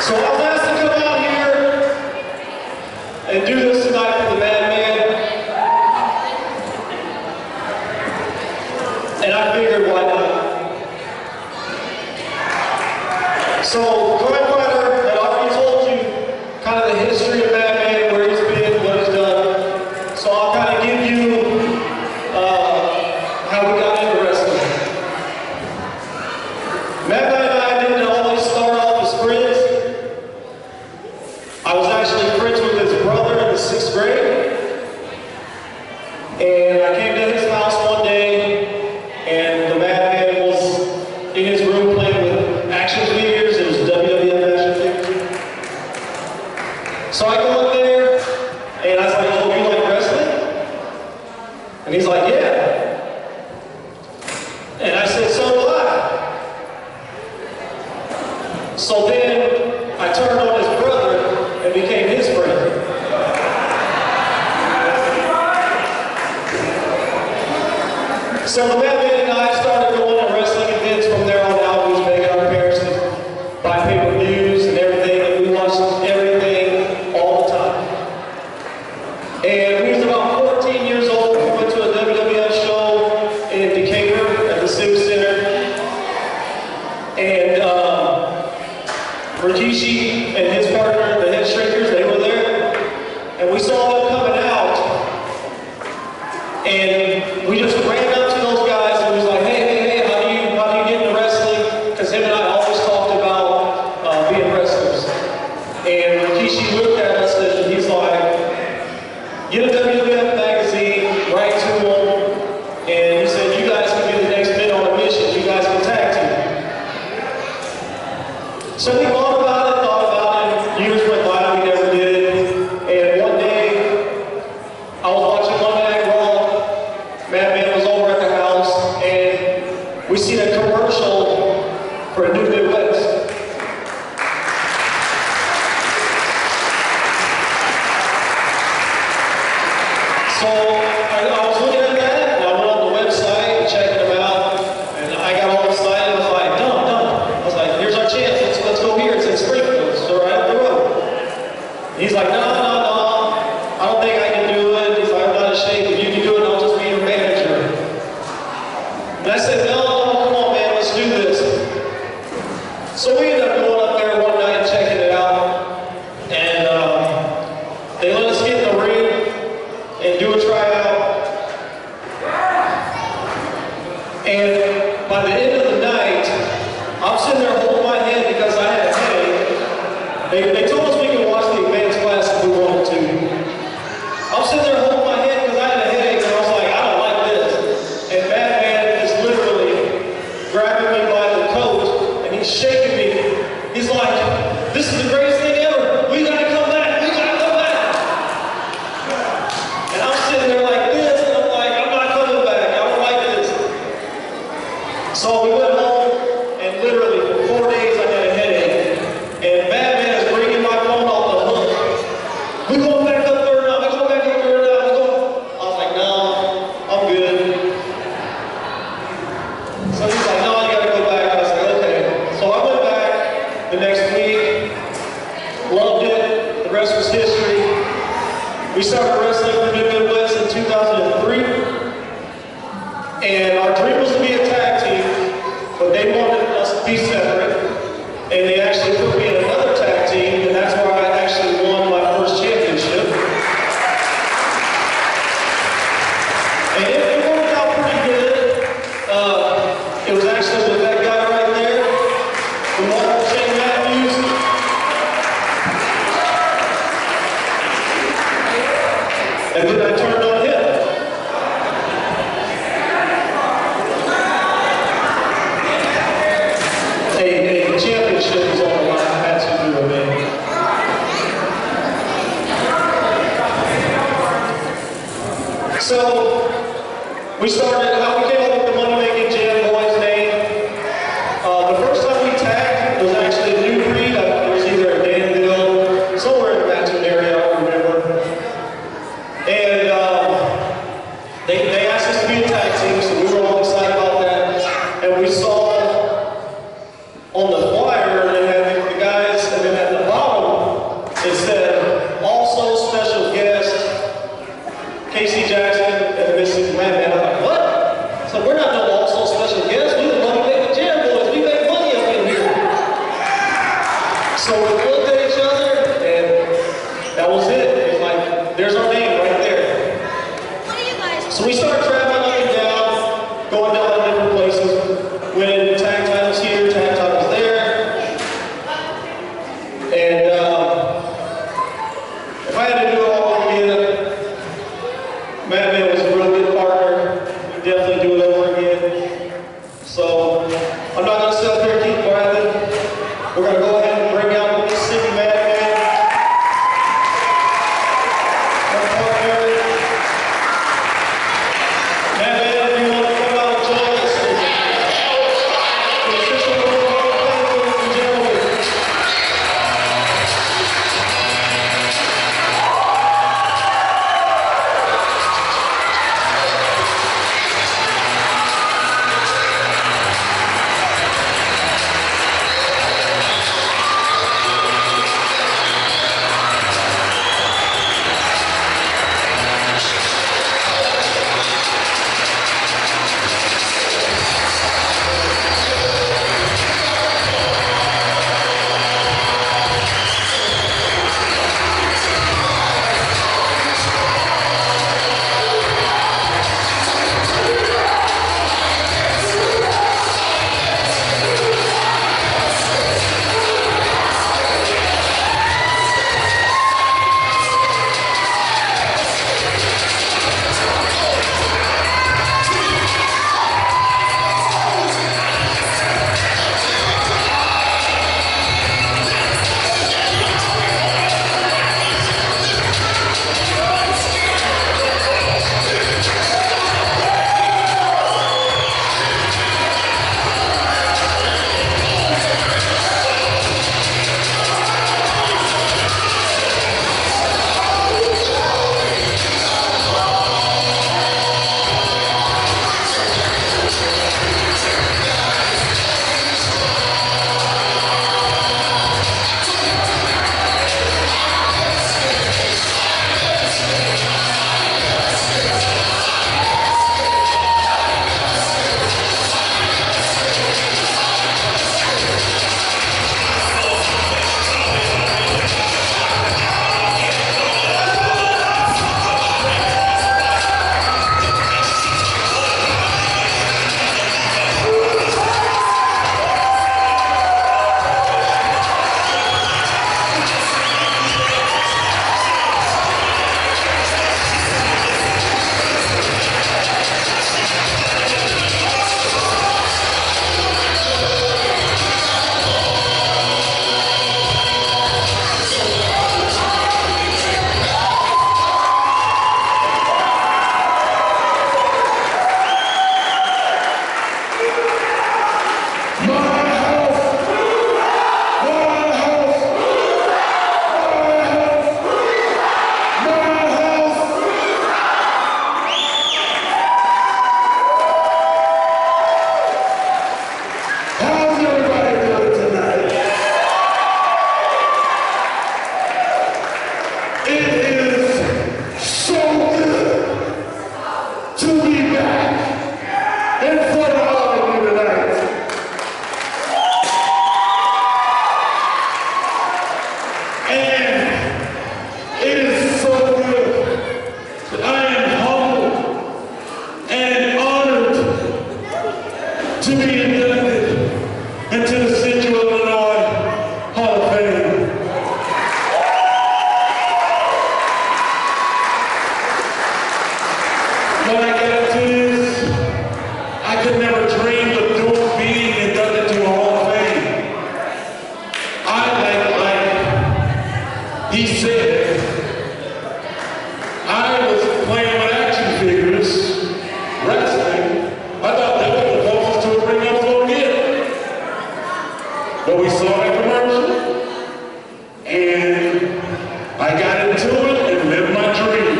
So I was asked to come out here and do this tonight for the Madman. And I figured, why not? So, Crime Fighter had already told you kind of the history of Madman, where he's been, what he's done. So I'll kind of give you how we got into wrestling. Madman and I didn't always start off as friends. I was actually friends with his brother in the 6th grade. And I came to his house one day, and the Madman was in his room playing with action figures. It was WWF action figures. So I go in there, and I was like, oh, you like wrestling? And he's like, yeah. And I said, so do I. So then I turned on his brother and became his friend. So the Madman and I started going to wrestling events from there on out. We was begging our parents to buy pay-per-views and everything, and we watched everything all the time. And we was about 14 years old. We went to a WWF show in Decatur at the Civic Center. And Rikishi and his partner, the Head Shrinkers, they were there. And we saw them coming out. And we just ran up to those guys and was like, hey, how do you get into wrestling? Because him and I always talked about being wrestlers. And Rikishi looked at us and he's like, get a WWF magazine, write to him, and he said, you guys can be the next men on a mission. You guys can tag team. So we thought about it. Years went by, we never did it. And one day, I was watching Monday Night Raw. Madman was over at the house, and we seen a commercial for a new Midwest. So I was looking at that, and I went on the website and checking them out, and I got all excited. I was like, done. I was like, here's our chance. Let's go here. It's in Springfield. It's right up the road. And he's like, no. I don't think I can do it. He's like, I'm not ashamed. If you can do it, I'll just be your manager. And I said, no, come on, man. Let's do this. So we ended up going up there one night and checking it out. And they let us get in the ring and do a tryout. And by the end of the night, I'm sitting there holding my head because I had a headache. They told us we could watch the advanced class if we wanted to. I'm sitting there holding my head because I had a headache, and I was like, I don't like this. And Madman is literally grabbing me by the coat, and he's shaking me. He's like, this is the greatest thing ever. We gotta come back. We gotta come back. And I'm sitting there like this, and I'm like, I'm not coming back. I don't like this. So we went home, and literally for 4 days I had a headache. And Madman is bringing my phone off the hook. We're going back up there now. We're going back up there now. I was like, no, I'm good. So he's like, no, you gotta go back. I was like, okay. So I went back the next week, loved it. The rest was history. We started wrestling for New Midwest in 2003. And our dream was to be a tag team, but they wanted us to be separate. And they actually put me in another tag team, and that's where I actually won my first championship. And it worked out pretty good. It was actually with that guy right there, the Martin St. Matthews. And then I turned on him. A championship was on the line. I had to do it, man. So we started, how we came up with the Money Making Jam Boys name. But we saw that commercial, and I got into it and lived my dream.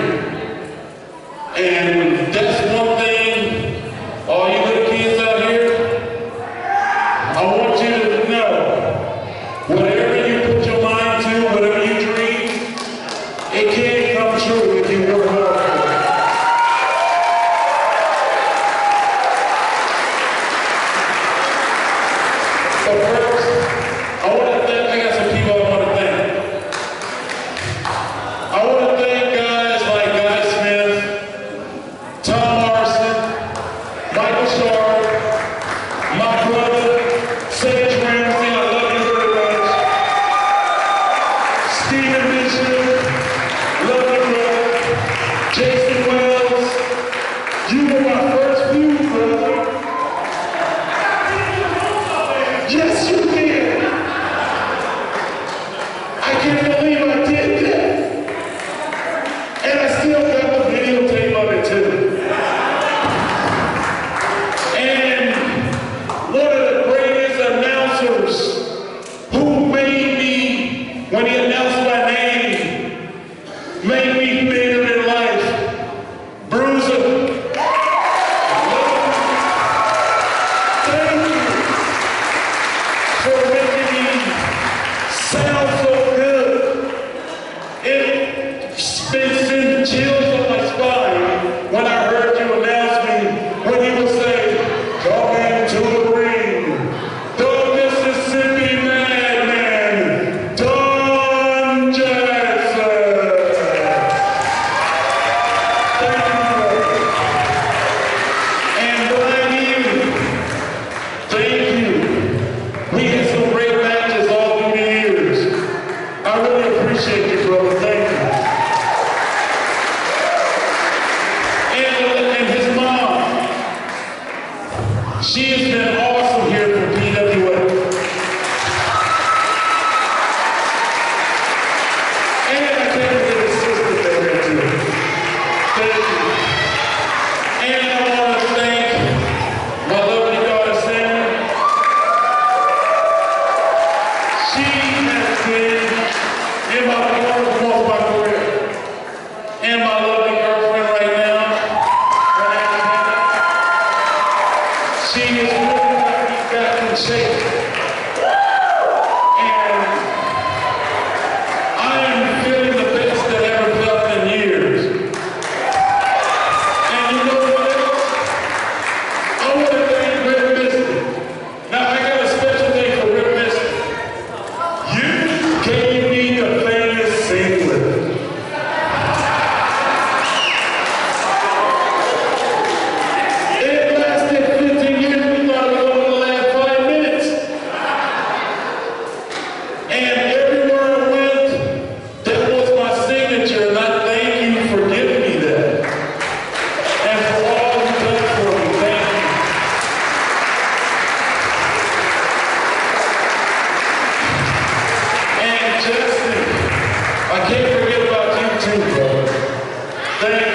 And that's one thing, all you little kids out here, I want you to know, whatever you put your mind to, whatever you dream, it can come true if you work hard for it. But first, I got some people I want to thank. I want to thank guys like Guy Smith, Tom Marson, Michael Sharp, my brother, Sage Ramsey, I love you very much. Stephen Bishop, love you, brother. Jason Wells, you were my first view, brother. Yes, you did. I can't believe I did that. And I still got the videotape of it too. And one of the greatest announcers who made me, when he announced my name, made me bigger in life, Bruiser. Thank you for making me sound so good. It's been sending chills on my spine when I heard you announce me, when he would say, "Coming to the ring, the Mississippi Madman, Don Jackson." Thank you, brother. And Brian Ely, thank you. We had some great matches all through the years. I really appreciate you, brother. Thank you. And his mom, she has been awesome here for PWA. And I can't forget his sister there too. Thank you. And I want to thank my lovely daughter, Sammy. She has been in my corner for most of my career. And my lovely girlfriend right now, her name is Hannah. She is really got me back in shape. And I am feeling the best that I ever felt in years. And you know what else? I want to thank Rip Mystic. Now I got a special thing for Rip Mystic. You gave me the famous singlet. It lasted 15 years. We thought it was going to last 5 minutes. And everywhere I went, that was my signature. And I thank you for giving me that. And for all you've done for me, thank you. And Justin, I can't forget about you too, brother. Thank